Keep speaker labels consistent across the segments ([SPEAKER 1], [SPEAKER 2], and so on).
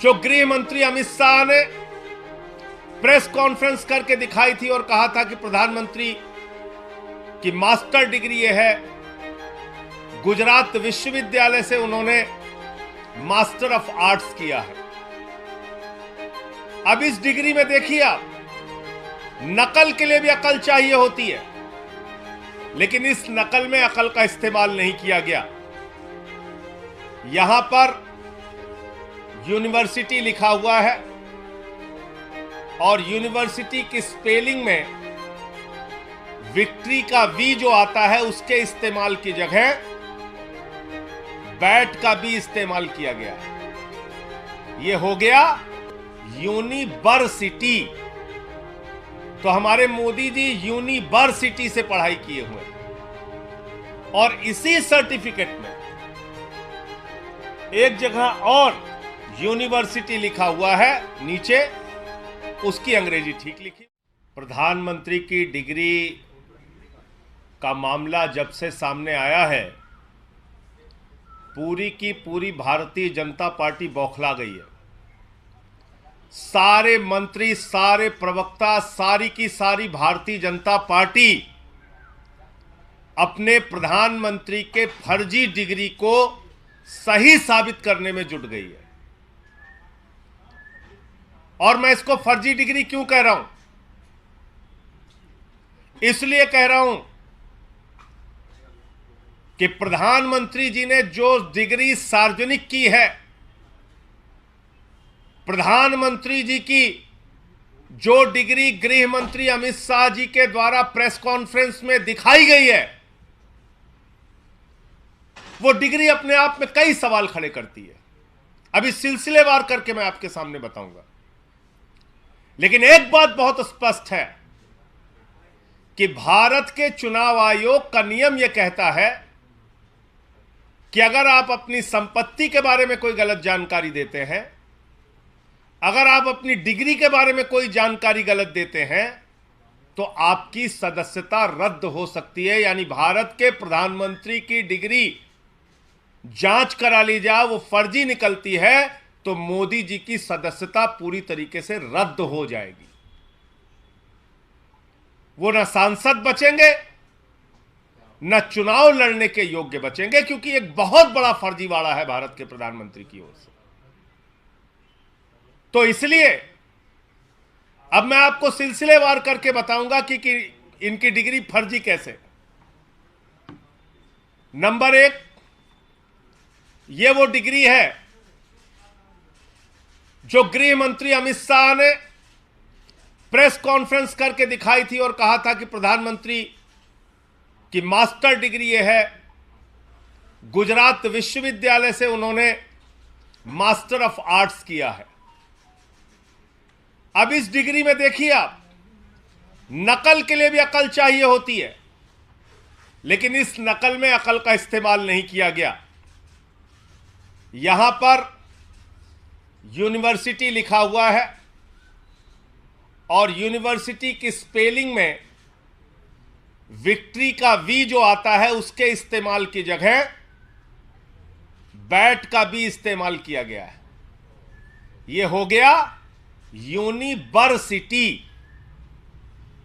[SPEAKER 1] जो गृह मंत्री अमित शाह ने प्रेस कॉन्फ्रेंस करके दिखाई थी और कहा था कि प्रधानमंत्री की मास्टर डिग्री यह है, गुजरात विश्वविद्यालय से उन्होंने मास्टर ऑफ आर्ट्स किया है। अब इस डिग्री में देखिए आप, नकल के लिए भी अकल चाहिए होती है, लेकिन इस नकल में अकल का इस्तेमाल नहीं किया गया। यहां पर यूनिवर्सिटी लिखा हुआ है और यूनिवर्सिटी की स्पेलिंग में विक्ट्री का वी जो आता है उसके इस्तेमाल की जगह बैट का भी इस्तेमाल किया गया है। यह हो गया यूनिवर्सिटी। तो हमारे मोदी जी यूनिवर्सिटी से पढ़ाई किए हुए हैं और इसी सर्टिफिकेट में एक जगह और यूनिवर्सिटी लिखा हुआ है, नीचे उसकी अंग्रेजी ठीक लिखी। प्रधानमंत्री की डिग्री का मामला जब से सामने आया है, पूरी की पूरी भारतीय जनता पार्टी बौखला गई है। सारे मंत्री, सारे प्रवक्ता, सारी की सारी भारतीय जनता पार्टी अपने प्रधानमंत्री के फर्जी डिग्री को सही साबित करने में जुट गई है। और मैं इसको फर्जी डिग्री क्यों कह रहा हूं? इसलिए कह रहा हूं कि प्रधानमंत्री जी ने जो डिग्री सार्वजनिक की है, प्रधानमंत्री जी की जो डिग्री गृह मंत्री अमित शाह जी के द्वारा प्रेस कॉन्फ्रेंस में दिखाई गई है, वो डिग्री अपने आप में कई सवाल खड़े करती है। अभी सिलसिलेवार करके मैं आपके सामने बताऊंगा, लेकिन एक बात बहुत स्पष्ट है कि भारत के चुनाव आयोग का नियम यह कहता है कि अगर आप अपनी संपत्ति के बारे में कोई गलत जानकारी देते हैं, अगर आप अपनी डिग्री के बारे में कोई जानकारी गलत देते हैं, तो आपकी सदस्यता रद्द हो सकती है। यानी भारत के प्रधानमंत्री की डिग्री जांच करा ली जाए, वो फर्जी निकलती है, तो मोदी जी की सदस्यता पूरी तरीके से रद्द हो जाएगी। वो न सांसद बचेंगे, न चुनाव लड़ने के योग्य बचेंगे, क्योंकि एक बहुत बड़ा फर्जीवाड़ा है भारत के प्रधानमंत्री की ओर से। तो इसलिए अब मैं आपको सिलसिलेवार करके बताऊंगा कि इनकी डिग्री फर्जी कैसे। नंबर एक, यह वो डिग्री है जो गृह मंत्री अमित शाह ने प्रेस कॉन्फ्रेंस करके दिखाई थी और कहा था कि प्रधानमंत्री की मास्टर डिग्री यह है, गुजरात विश्वविद्यालय से उन्होंने मास्टर ऑफ आर्ट्स किया है। अब इस डिग्री में देखिए आप, नकल के लिए भी अकल चाहिए होती है, लेकिन इस नकल में अकल का इस्तेमाल नहीं किया गया। यहां पर यूनिवर्सिटी लिखा हुआ है और यूनिवर्सिटी की स्पेलिंग में विक्ट्री का वी जो आता है उसके इस्तेमाल की जगह बैट का भी इस्तेमाल किया गया है। यह हो गया यूनिवर्सिटी।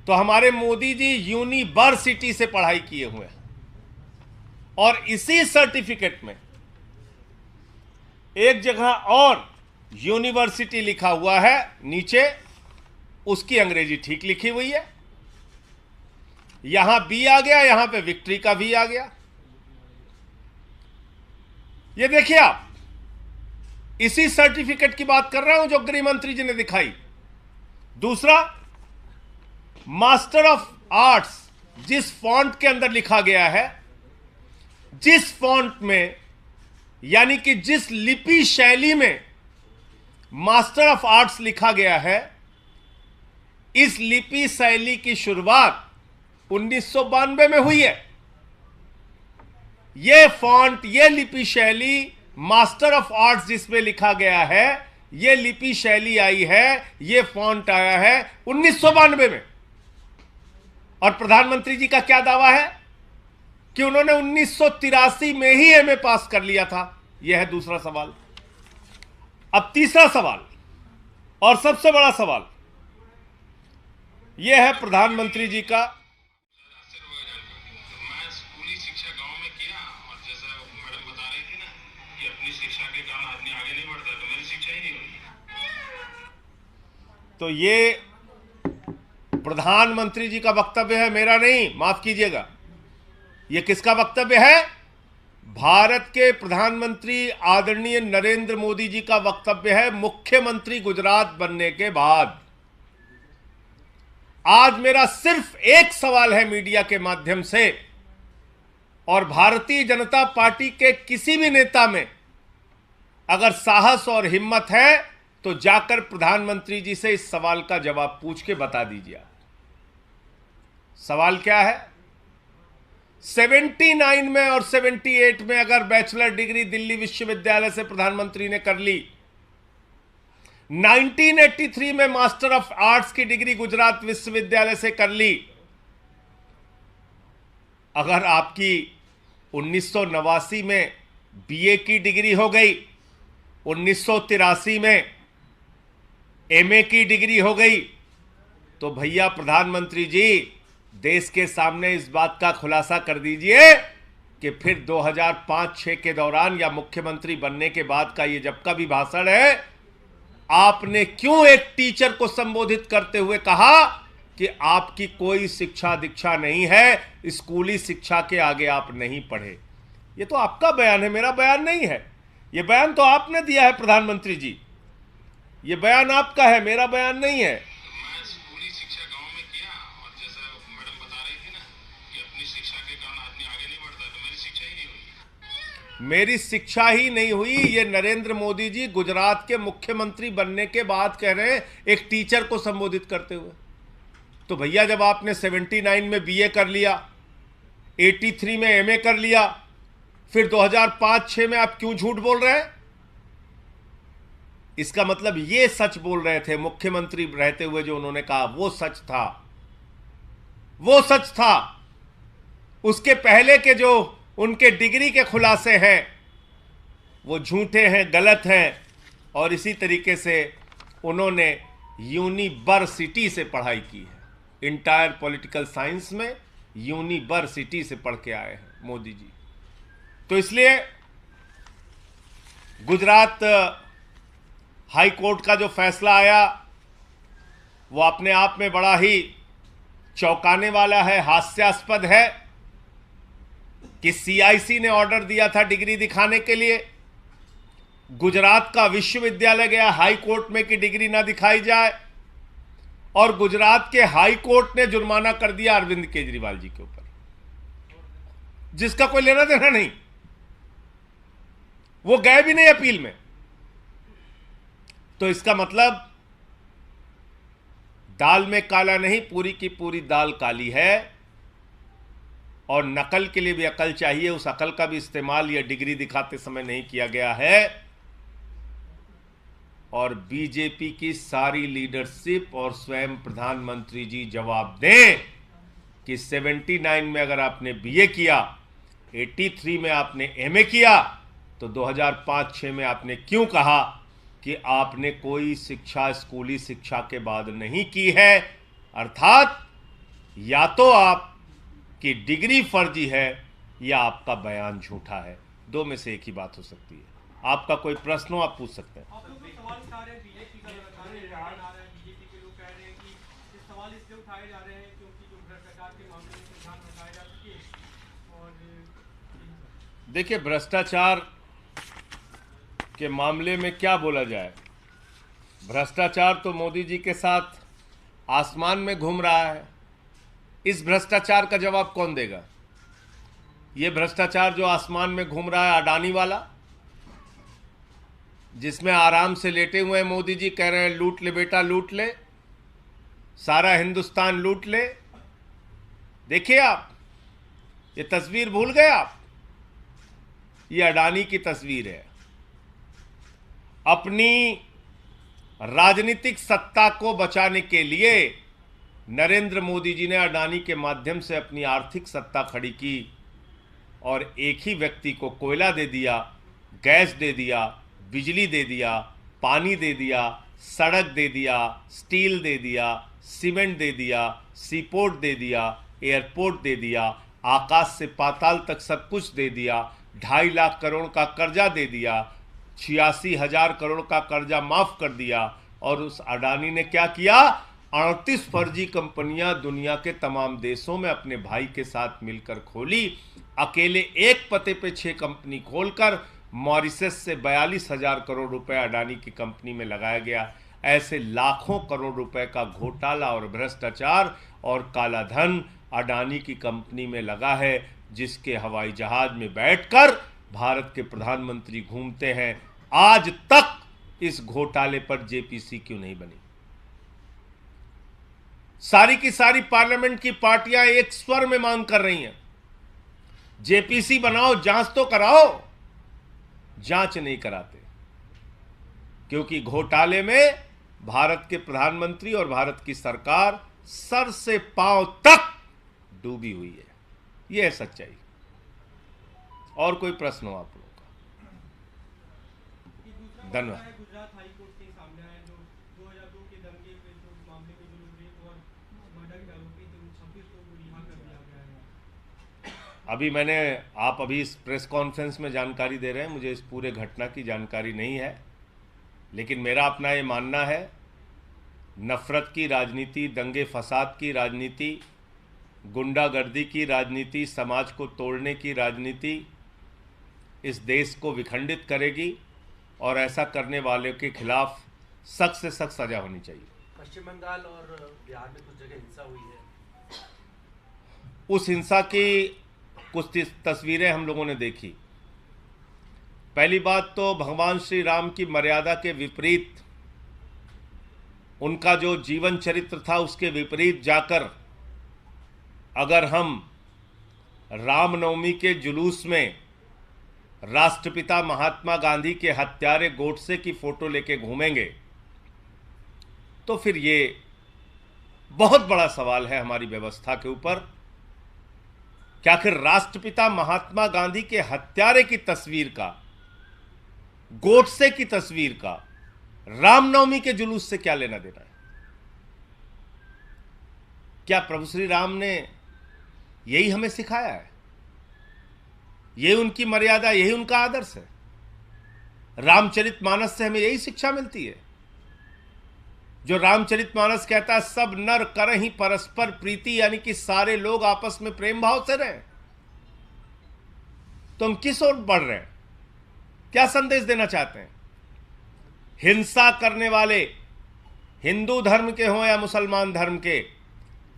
[SPEAKER 1] तो हमारे मोदी जी यूनिवर्सिटी से पढ़ाई किए हुए हैं और इसी सर्टिफिकेट में एक जगह और यूनिवर्सिटी लिखा हुआ है, नीचे उसकी अंग्रेजी ठीक लिखी हुई है। यहां बी आ गया, यहां पे विक्ट्री का भी आ गया। ये देखिए आप, इसी सर्टिफिकेट की बात कर रहा हूं जो गृह मंत्री जी ने दिखाई। दूसरा, मास्टर ऑफ आर्ट्स जिस फॉन्ट के अंदर लिखा गया है, जिस फॉन्ट में यानी कि जिस लिपि शैली में मास्टर ऑफ आर्ट्स लिखा गया है, इस लिपि शैली की शुरुआत 1992 में हुई है। यह फॉन्ट, यह लिपि शैली, मास्टर ऑफ आर्ट्स जिसमें लिखा गया है, यह लिपि शैली आई है, यह फॉन्ट आया है 1992 में। और प्रधानमंत्री जी का क्या दावा है कि उन्होंने 1983 में ही एमए पास कर लिया था। यह है दूसरा सवाल। अब तीसरा सवाल और सबसे बड़ा सवाल यह है प्रधानमंत्री जी का।
[SPEAKER 2] मैं स्कूली शिक्षा गांव में किया और जैसा मैडम बता रही थी ना कि अपनी शिक्षा के कारण आदमी आगे नहीं बढ़ता, तो मेरी शिक्षा ही नहीं हुई।
[SPEAKER 1] तो ये प्रधानमंत्री जी का वक्तव्य है, मेरा नहीं, माफ कीजिएगा। यह किसका वक्तव्य है? भारत के प्रधानमंत्री आदरणीय नरेंद्र मोदी जी का वक्तव्य है, मुख्यमंत्री गुजरात बनने के बाद। आज मेरा सिर्फ एक सवाल है मीडिया के माध्यम से, और भारतीय जनता पार्टी के किसी भी नेता में अगर साहस और हिम्मत है तो जाकर प्रधानमंत्री जी से इस सवाल का जवाब पूछ के बता दीजिए। सवाल क्या है? 79 में और 78 में अगर बैचलर डिग्री दिल्ली विश्वविद्यालय से प्रधानमंत्री ने कर ली, 1983 में मास्टर ऑफ आर्ट्स की डिग्री गुजरात विश्वविद्यालय से कर ली, अगर आपकी 1989 में बीए की डिग्री हो गई, 1983 में एमए की डिग्री हो गई, तो भैया प्रधानमंत्री जी देश के सामने इस बात का खुलासा कर दीजिए कि फिर 2005-06 के दौरान या मुख्यमंत्री बनने के बाद का ये जब का भी भाषण है, आपने क्यों एक टीचर को संबोधित करते हुए कहा कि आपकी कोई शिक्षा दीक्षा नहीं है, स्कूली शिक्षा के आगे आप नहीं पढ़े? ये तो आपका बयान है, मेरा बयान नहीं है। ये बयान तो आपने दिया है प्रधानमंत्री जी, ये बयान आपका है, मेरा बयान नहीं है।
[SPEAKER 2] मैं स्कूली शिक्षा गांव में किया और जैसा मैडम बता रही थी ना कि अपनी शिक्षा के कारण आदमी आगे नहीं बढ़ता, तो मेरी शिक्षा ही नहीं हुई।
[SPEAKER 1] मेरी शिक्षा ही नहीं हुई, ये नरेंद्र मोदी जी गुजरात के मुख्यमंत्री बनने के बाद कह रहे हैं, एक टीचर को संबोधित करते हुए। तो भैया जब आपने 79 में बीए कर लिया, 83 में एमए कर लिया, फिर 2005-06 में आप क्यों झूठ बोल रहे हैं? इसका मतलब ये सच बोल रहे थे मुख्यमंत्री रहते हुए, जो उन्होंने कहा वो सच था, वो सच था। उसके पहले के जो उनके डिग्री के खुलासे हैं वो झूठे हैं, गलत हैं। और इसी तरीके से उन्होंने यूनिवर्सिटी से पढ़ाई की है, इंटायर पॉलिटिकल साइंस में यूनिवर्सिटी से पढ़ के आए हैं मोदी जी। तो इसलिए गुजरात हाई कोर्ट का जो फैसला आया वो अपने आप में बड़ा ही चौंकाने वाला है, हास्यास्पद है कि सीआईसी ने ऑर्डर दिया था डिग्री दिखाने के लिए, गुजरात का विश्वविद्यालय गया हाई कोर्ट में कि डिग्री ना दिखाई जाए, और गुजरात के हाई कोर्ट ने जुर्माना कर दिया अरविंद केजरीवाल जी के ऊपर, जिसका कोई लेना देना नहीं। वो गए भी नहीं अपील में। तो इसका मतलब दाल में काला नहीं, पूरी की पूरी दाल काली है। और नकल के लिए भी अकल चाहिए, उस अकल का भी इस्तेमाल यह डिग्री दिखाते समय नहीं किया गया है। और बीजेपी की सारी लीडरशिप और स्वयं प्रधानमंत्री जी जवाब दें कि 79 में अगर आपने बीए किया, 83 में आपने एमए किया, तो 2005-06 में आपने क्यों कहा कि आपने कोई शिक्षा स्कूली शिक्षा के बाद नहीं की है? अर्थात या तो आपकी डिग्री फर्जी है या आपका बयान झूठा है, दो में से एक ही बात हो सकती है। आपका कोई प्रश्न हो आप पूछ सकते हैं।
[SPEAKER 3] आप लोग तो सवाल उठा रहे हैं बीजेपी का, लगातार बीजेपी के लोग कह रहे हैं कि ये सवाल इसलिए उठाए जा रहे हैं क्योंकि जो भ्रष्टाचार के मामले में ध्यान हटाया जा सके। और
[SPEAKER 1] देखिए, भ्रष्टाचार के मामले में क्या बोला जाए? भ्रष्टाचार तो मोदी जी के साथ आसमान में घूम रहा है। इस भ्रष्टाचार का जवाब कौन देगा? ये भ्रष्टाचार जो आसमान में घूम रहा है, अडानी वाला, जिसमें आराम से लेटे हुए हैं मोदी जी, कह रहे हैं लूट ले बेटा लूट ले, सारा हिंदुस्तान लूट ले। देखिए आप, ये तस्वीर भूल गए आप? ये अडानी की तस्वीर है। अपनी राजनीतिक सत्ता को बचाने के लिए नरेंद्र मोदी जी ने अडानी के माध्यम से अपनी आर्थिक सत्ता खड़ी की और एक ही व्यक्ति को कोयला दे दिया, गैस दे दिया, बिजली दे दिया, पानी दे दिया, सड़क दे दिया, स्टील दे दिया, सीमेंट दे दिया, सीपोर्ट दे दिया, एयरपोर्ट दे दिया, आकाश से पाताल तक सब कुछ दे दिया, 2.5 लाख करोड़ का कर्जा दे दिया, 86,000 करोड़ का कर्जा माफ कर दिया। और उस अडानी ने क्या किया? 38 फर्जी कंपनियां दुनिया के तमाम देशों में अपने भाई के साथ मिलकर खोली। अकेले एक पते पे 6 कंपनी खोलकर मॉरिशस से 42,000 करोड़ रुपए अडानी की कंपनी में लगाया गया। ऐसे लाखों करोड़ रुपए का घोटाला और भ्रष्टाचार और काला धन अडानी की कंपनी में लगा है, जिसके हवाई जहाज में बैठकर भारत के प्रधानमंत्री घूमते हैं। आज तक इस घोटाले पर जेपीसी क्यों नहीं बनी? सारी की सारी पार्लियामेंट की पार्टियां एक स्वर में मांग कर रही हैं, जेपीसी बनाओ, जांच तो कराओ। जांच नहीं कराते, क्योंकि घोटाले में भारत के प्रधानमंत्री और भारत की सरकार सर से पांव तक डूबी हुई है। यह है सच्चाई। और कोई प्रश्न हो आप लोगों का? धन्यवाद।
[SPEAKER 3] गुजरात हाई कोर्ट के सामने आया जो 2002 के दंगे पे जो मामले में जो लोग रेप और मर्डर के आरोपी थे, 26 लोगों को रिहा कर दिया गया है।
[SPEAKER 1] आप अभी इस प्रेस कॉन्फ्रेंस में जानकारी दे रहे हैं, मुझे इस पूरे घटना की जानकारी नहीं है, लेकिन मेरा अपना ये मानना है, नफरत की राजनीति, दंगे फसाद की राजनीति, गुंडागर्दी की राजनीति, समाज को तोड़ने की राजनीति इस देश को विखंडित करेगी और ऐसा करने वाले के खिलाफ सख्त से सख्त सजा होनी चाहिए।
[SPEAKER 4] पश्चिम बंगाल और बिहार में कुछ जगह हिंसा हुई है।
[SPEAKER 1] उस हिंसा की कुछ तस्वीरें हम लोगों ने देखी। पहली बात तो भगवान श्री राम की मर्यादा के विपरीत, उनका जो जीवन चरित्र था उसके विपरीत जाकर अगर हम रामनवमी के जुलूस में राष्ट्रपिता महात्मा गांधी के हत्यारे गोडसे की फोटो लेके घूमेंगे तो फिर ये बहुत बड़ा सवाल है हमारी व्यवस्था के ऊपर। क्या आखिर राष्ट्रपिता महात्मा गांधी के हत्यारे की तस्वीर का, गोडसे की तस्वीर का रामनवमी के जुलूस से क्या लेना देना है? क्या प्रभु श्री राम ने यही हमें सिखाया है? यही उनकी मर्यादा, यही उनका आदर्श है? रामचरितमानस से हमें यही शिक्षा मिलती है, जो रामचरितमानस कहता है सब नर करहि परस्पर प्रीति, यानी कि सारे लोग आपस में प्रेम भाव से रहें। तो हम किस ओर बढ़ रहे हैं? क्या संदेश देना चाहते हैं? हिंसा करने वाले, हिंदू धर्म के हों या मुसलमान धर्म के,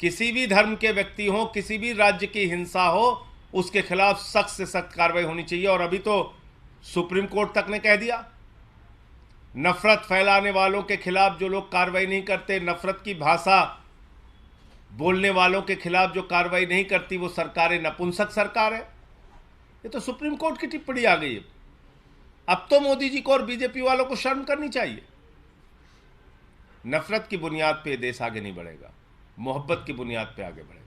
[SPEAKER 1] किसी भी धर्म के व्यक्ति हों, किसी भी राज्य की हिंसा हो, उसके खिलाफ सख्त से सख्त कार्रवाई होनी चाहिए। और अभी तो सुप्रीम कोर्ट तक ने कह दिया, नफरत फैलाने वालों के खिलाफ जो लोग कार्रवाई नहीं करते, नफरत की भाषा बोलने वालों के खिलाफ जो कार्रवाई नहीं करती, वो सरकारें नपुंसक सरकार है। ये तो सुप्रीम कोर्ट की टिप्पणी आ गई है। अब तो मोदी जी को और बीजेपी वालों को शर्म करनी चाहिए। नफरत की बुनियाद पे देश आगे नहीं बढ़ेगा, मोहब्बत की बुनियाद पे आगे बढ़ेगा।